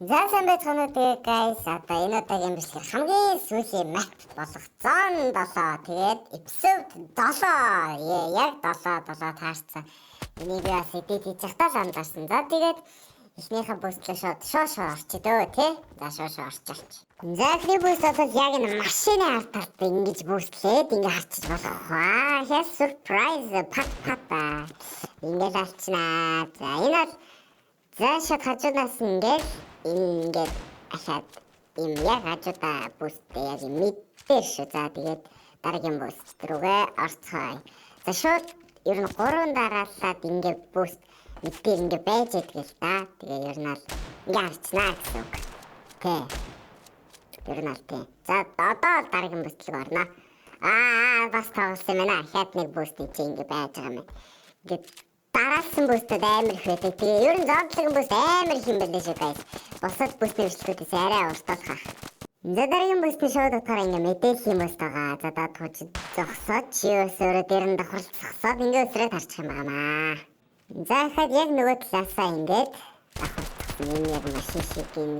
За сайн байцгаана уу guys. Одоо энэ удаагийн бичлэг хамгийн сүүлийн map болох 107. Тэгээд episode 7. Яг 7 таарсан. Энийг би бас edit хийж захтаа сандарсан. За тэгээд эхнийхээ бусдлаа шоо орчидөө тий. За шоо орчилч. За эхний буст бол яг энэ машины ард талд ингэж бустлээд ингэ харчих болох хаа. Хэ surprise пат. Ингэ алчнаа. За энэ бол заашаа хажуунаас ингээд ахаад юм яг хажуудаа бустээ яг мэддээ шүү. За тэгээд дараагийн буст рүүгээ орцгоё. За шууд ер нь 3 дараалаад ингээд буст мэдээ ингээд байж идэгэл та. Тэгээ ер нь л ингээд харцнаа гэсэн үг. Тэ. Ер нь л тэ. За одоо дараагийн буст руу орно. Бас тавсан байна. Хят нэг буст ингээд байж байгаа юм. Ингээд дараалсан бустад амар их байдаг. Тэгээ ер нь зодлог буст амар их юм байна шүү guys. Босод бустны бичлэгүүдээс арай урталхах. За дараагийн бустны шоуд утгаараа ингээ мэдээлэл юм бас байгаа. За даадгууч зогсоод чиос өөрөө дээр нь давхарлцсаад ингээ өсрээд харчих юм байна. За хаад яг нөгөө талаасаа ингээд давхарлцсан энэ яг машин шиг энэ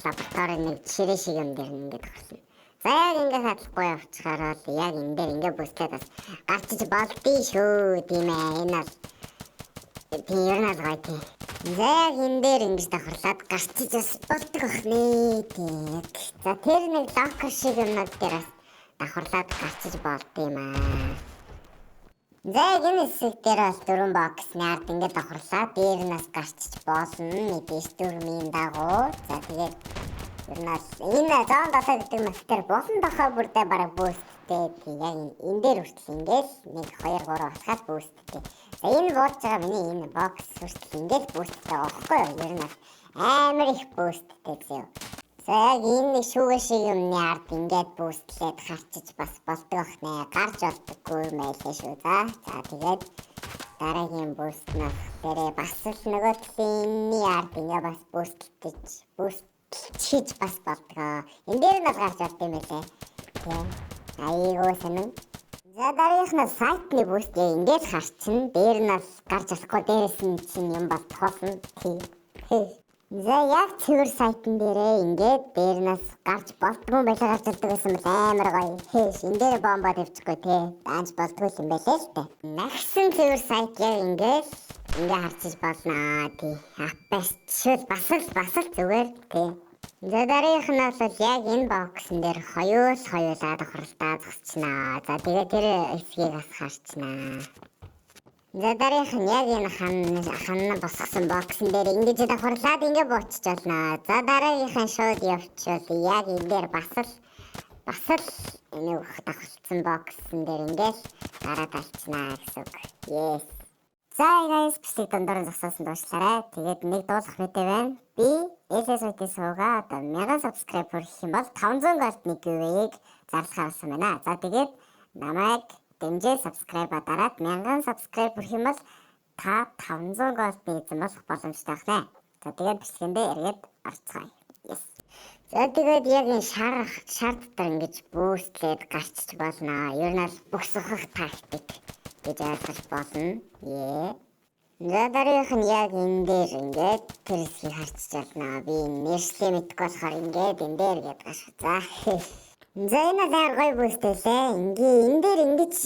лабораторийн нэг жишээ шиг юм дээр ингээ давхарлсан. За яг ингээ хадлахгүй явчихаар бол яг энэ дээр ингээ бусдад бас гарчиж болдгий шүү тийм ээ. Энэ бол тийм ер нь гоё тийм. За яг энэ дээр ингэж давхарлаад гарчиж бас болдог охны тийм. За тэр нэг локер шиг юмнууд дээр бас давхарлаад гарчиж болд юм аа. За энэ хэсэг дээр бас 4 боксны ард ингээ давхарлаад дээр нас гарчиж болно. Мэдээж дөрмийн дагуу. За тэгээд ер нь энэ 107 гэдэг мастер болон дохоо бүрдээ бараг бүүсттэй. Яг энэ дээр хүртэл ингээл 1 2 3 болоход бүүсттэй. За энэ бууж байгаа миний энэ бокс хүртэл ингээл бүүсттэй байхгүй юу? Ер нь амар их бүүсттэй зөө. За яг энэ нэг шүүгээ шиг юмны ард ингээд бүүстлээд харчиж бас болдог охнэ. Гарч болдоггүй юм байлээ шүү. За тэгээд дараагийн бүүст нь дээрээ бас л нөгөө талын ард ингээ бас бүүст чиж бас болдгоо. Энэ дээр нь гарч орд юм байлээ. Тийм. Айгуу санаа. За дараагийнхнаа сайтны буст ингээд харчин. Дээр нь гарч болохгүй дээрээс нь чинь юм бол тоосон. Тийм. За яг цэвэр сайтн дээрээ ингээд дээр нь гарч болдгоо байлаа гарч ирдэг гэсэн бол амар гоё. Энэ дээр бомбо тавьчихгүй те. Даанч болдгоо юм байлээ л дээ. Нагсан цэвэр сайт яг ингээд харчиж болно. Тийм. Аппэсчл бас л зүгээр тийм. За дараагийнх нь бол яг энэ боксын дээр хоёулаа давхралтаа зогсчихнаа. За тэгээ тэр эсгийг бас харчнаа. За дараагийнх нь яг энэ ханна босгосон боксын дээр ингэж давхрлаад ингэ буучч болно. За дараагийнх нь шууд явчихвал яг энэ дээр бас л энэ давхарлцсан боксын дээр ингэж гараад алчнаа гэсэн үг. Yes. За guys бичлэг дундаар зогсоосон дуушлаарай. Тэгээд нэг дуулах мэдээ байна. Би LSOT суугаа одоо 1000 subscribe хүрэх юм бол 500 голдны giveaway-г зарлахаар болсон байна. За тэгээд намайг дэмжээ subscribe дараад 1000 subscribe хүрэх юм бол та 500 голдны эзэн болох боломжтой байна. За тэгээд бичлэгэндээ эргээд орцгоё. Yes. За тэгээд яг энэ шар дотор ингэж бүүстлээд гарчиж болно. Ер нь л бөхсөх тактик гэж ойлгож болно. За дараагийнх нь яг энэ дээр ингээд тэрсийг харчиж байна. Би нэрслээ мэдгүй болохоор ингээд энэ дээр гээд гаш. За энэ л гоё бүүстэйлээ. Энэ дээр ингэж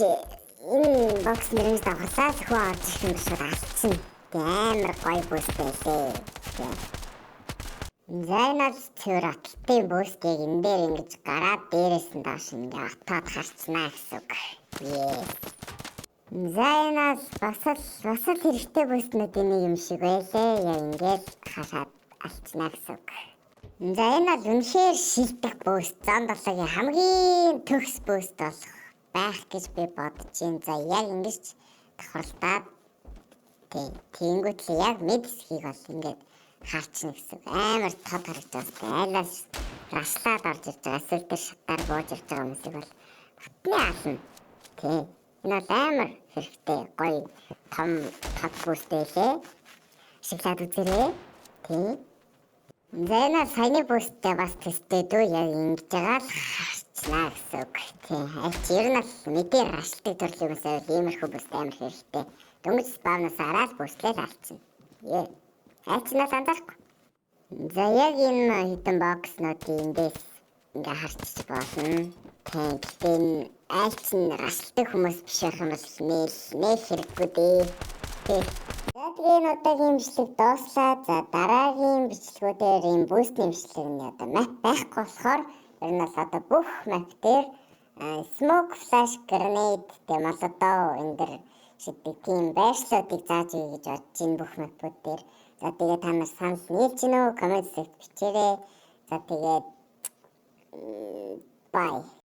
энэ бокс нэрээс давхарлаа зөвхөн орж ирэх юм шиг алцсан. Амар гоё бүүстэйлээ. За энэ л цэвэр атлалтын бүүстэйг энэ дээр ингэж гараад дээрээс нь доош ингээд атаад харцнаа гэсэн үг. За энэ бас л хэрэгтэй бүүстнүүдийн нэг юм шиг байлээ. Яг ингээд хашаад алчнаа гэсэн үг. За энэ бол үнэхээр шилдэг бүүст. 107-гийн хамгийн төгс бүүст болох байх гэж би бодож байна. За яг ингэж давхарлаад тэнгуүтлээ яг мэдсхийг бол ингээд харчна гэсэн. Амар тод харагдаж байна. Айлаас рашлаад орж ирж байгаа. Эсвэл тэр шатаар бууж ирж байгаа хүмүүсийг бол батны ална. Тийм. Энэ амар хэрэгтэй гоё том бүүстэйлээ. Шоколад үзээрэй. Тийм. За энэ саяны бүүсттэй бас тесттэй яг ингэж байгаа л харцнаа гэсэн үг. Тийм. Аль ч ер нь л мэдээ рашлдаг төрлийн юмсаа иймэрхүү бүүст амар хэрэгтэй. Дөнгөж спавнаас араад бүүстлээ алчна. Алчнаас анзаарахгүй. За яг энэ хитэн бокснуудын эндээс ингээ харчих болно. Тэгтээ айлч нь рашилдаг хүмүүс биш байх юм бол нэл хэрэггүй дээ. За тэгээ энэ удаагийн бичлэг дууслаа. За дараагийн бичлэгүүдээр ийм бүүстний бичлэг нь одоо map байхгүй болохоор ер нь бол одоо бүх map дээр smoke flash grenade гэдэг молотов эндэр шиддэг тийм байршлуудыг зааж өгье гэж бодож энэ бүх map-ууд дээр. За тэгээ та нар санал нийлж гинэ үү? Коммент секцэд бичээрэй. За тэгээд bye.